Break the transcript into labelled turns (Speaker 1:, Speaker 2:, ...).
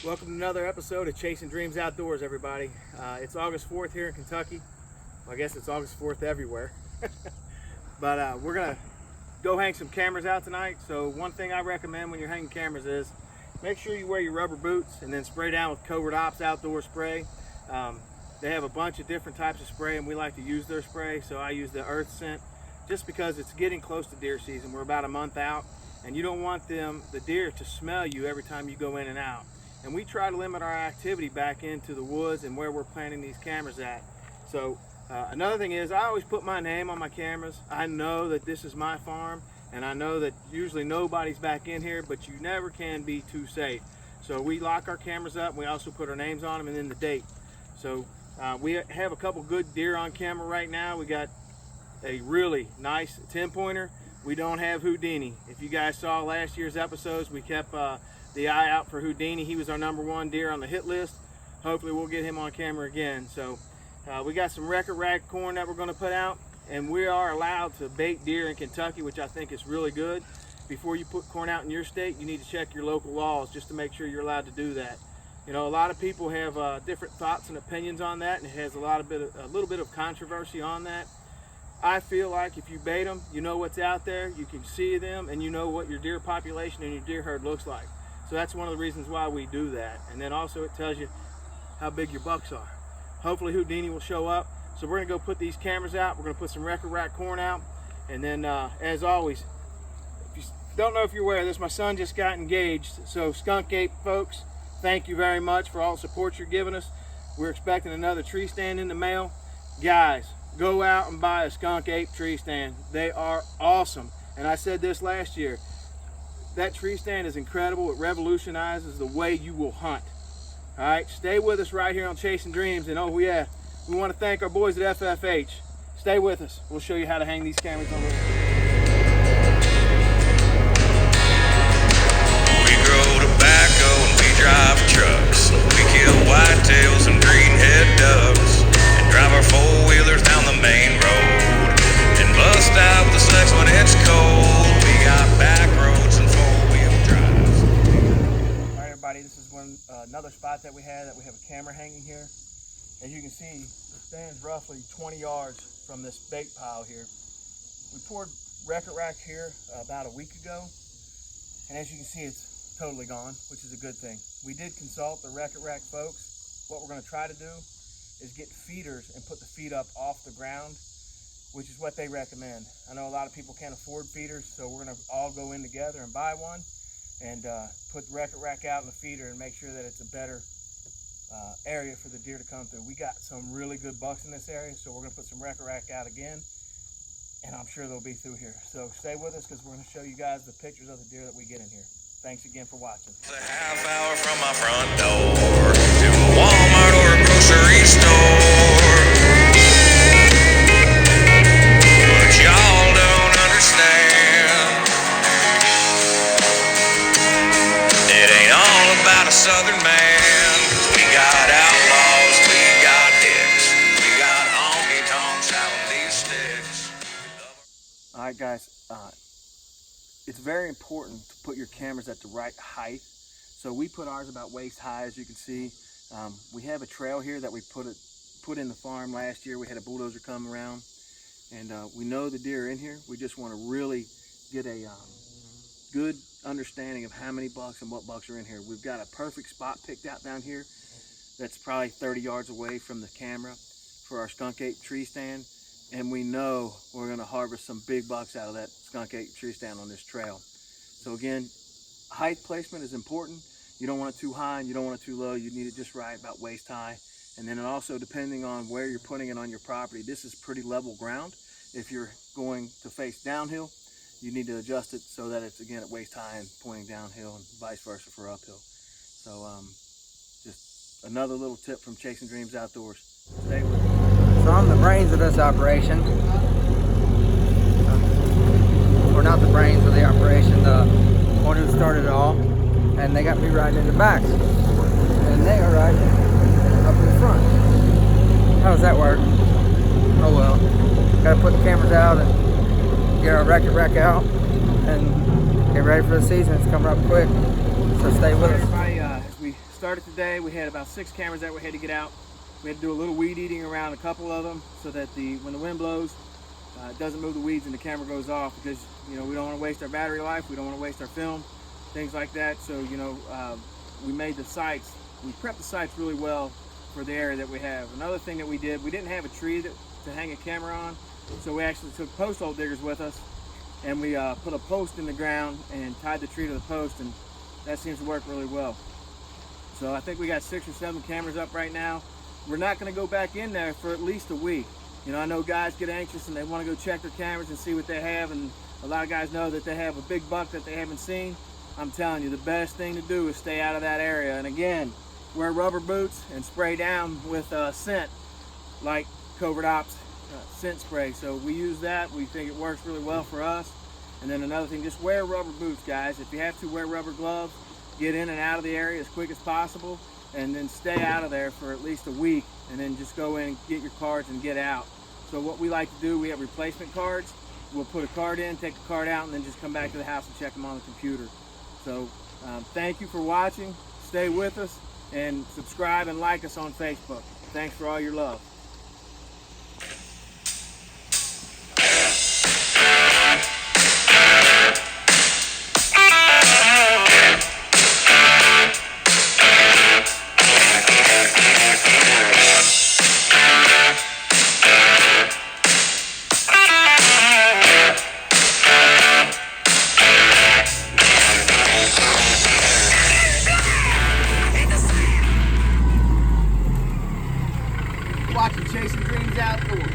Speaker 1: Welcome to another episode of Chasing Dreams Outdoors, everybody. It's August 4th here in Kentucky. Well, I guess it's August 4th everywhere. But we're going to go hang some cameras out tonight. So one thing I recommend when you're hanging cameras is make sure you wear your rubber boots and then spray down with Covert Ops outdoor spray. They have a bunch of different types of spray and we like to use their spray. So I use the Earth Scent just because it's getting close to deer season. We're about a month out and you don't want the deer to smell you every time you go in and out. And we try to limit our activity back into the woods and where we're planting these cameras at. So another thing is I always put my name on my cameras. I know that this is my farm and I know that usually nobody's back in here, but you never can be too safe. So we lock our cameras up and we also put our names on them and then the date. So we have a couple good deer on camera right now. We got a really nice 10-pointer. We don't have Houdini. If you guys saw last year's episodes, we kept the eye out for Houdini. He was our #1 deer on the hit list. Hopefully we'll get him on camera again. So we got some record rack corn that we're going to put out, and we are allowed to bait deer in Kentucky, which I think is really good. Before you put corn out in your state, you need to check your local laws just to make sure you're allowed to do that. You know, a lot of people have different thoughts and opinions on that, and it has a little bit of controversy on that. I feel like if you bait them, you know what's out there, you can see them, and you know what your deer population and your deer herd looks like. So that's one of the reasons why we do that. And then also it tells you how big your bucks are. Hopefully Houdini will show up. So we're gonna go put these cameras out. We're gonna put some record rack corn out. And then as always, if you don't know if you're aware of this, my son just got engaged. So Skunk Ape folks, thank you very much for all the support you're giving us. We're expecting another tree stand in the mail. Guys, go out and buy a Skunk Ape tree stand. They are awesome. And I said this last year, that tree stand is incredible. It revolutionizes the way you will hunt. All right, stay with us right here on Chasing Dreams. And oh yeah, we want to thank our boys at FFH. Stay with us. We'll show you how to hang these cameras on.
Speaker 2: We grow tobacco and we drive trucks. We kill whitetails and greenhead ducks and drive our four-wheelers down the main road and bust out the sex when it's cold. We got back roads and four-wheel drives.
Speaker 1: All right, everybody, this is another spot that we have a camera hanging here. As you can see, the stand's roughly 20 yards from this bait pile here. We poured record rack here about a week ago, and as you can see, it's totally gone, which is a good thing. We did consult the record rack folks. What we're going to try to do is get feeders and put the feet up off the ground, which is what they recommend. I know a lot of people can't afford feeders, so we're going to all go in together and buy one and put the record rack out in the feeder and make sure that it's a better area for the deer to come through. We got some really good bucks in this area, so we're going to put some record rack out again, and I'm sure they'll be through here. So stay with us because we're going to show you guys the pictures of the deer that we get in here. Thanks again for watching.
Speaker 2: It's a half hour from my front door to a Walmart or a grocery store. But y'all don't understand. It ain't all about a southern man. 'Cause we got outlaws, we got hicks, we got honky-tonks out on these sticks.
Speaker 1: All right, guys. It's very important to put your cameras at the right height. So we put ours about waist high, as you can see. We have a trail here that we put in the farm last year. We had a bulldozer come around, and we know the deer are in here. We just want to really get a good understanding of how many bucks and what bucks are in here. We've got a perfect spot picked out down here that's probably 30 yards away from the camera for our Skunk Ape tree stand. And we know we're going to harvest some big bucks out of that Skunk Ape tree stand on this trail. So again, height placement is important. You don't want it too high and you don't want it too low. You need it just right, about waist high. And then also depending on where you're putting it on your property, this is pretty level ground. If you're going to face downhill, you need to adjust it so that it's again at waist high and pointing downhill, and vice versa for uphill. So just another little tip from Chasing Dreams Outdoors. Stay with me.
Speaker 3: So I'm the brains of this operation. Or not the brains of the operation, the one who started it all. And they got me riding in the back. And they are riding up in the front. How does that work? Oh well. Gotta put the cameras out and get our record rack out and get ready for the season. It's coming up quick. So stay with us.
Speaker 1: Everybody, as we started today, we had about 6 cameras that we had to get out. We had to do a little weed eating around a couple of them so that when the wind blows, it doesn't move the weeds and the camera goes off, because you know we don't want to waste our battery life, we don't want to waste our film, things like that. So you know, we made the sites, we prepped the sites really well for the area that we have. Another thing that we did, we didn't have a tree to hang a camera on, so we actually took post hole diggers with us, and we put a post in the ground and tied the tree to the post, and that seems to work really well. So I think we got 6 or 7 cameras up right now. We're not going to go back in there for at least a week. You know, I know guys get anxious and they want to go check their cameras and see what they have, and a lot of guys know that they have a big buck that they haven't seen. I'm telling you, the best thing to do is stay out of that area. And again, wear rubber boots and spray down with scent, like Covert Ops scent spray. So we use that. We think it works really well for us. And then another thing, just wear rubber boots, guys. If you have to, wear rubber gloves. Get in and out of the area as quick as possible, and then stay out of there for at least a week, and then just go in and get your cards and get out. So what we like to do, we have replacement cards. We'll put a card in, take the card out, and then just come back to the house and check them on the computer. So thank you for watching. Stay with us and subscribe and like us on Facebook. Thanks for all your love. Watching Chasing Dreams Outdoors.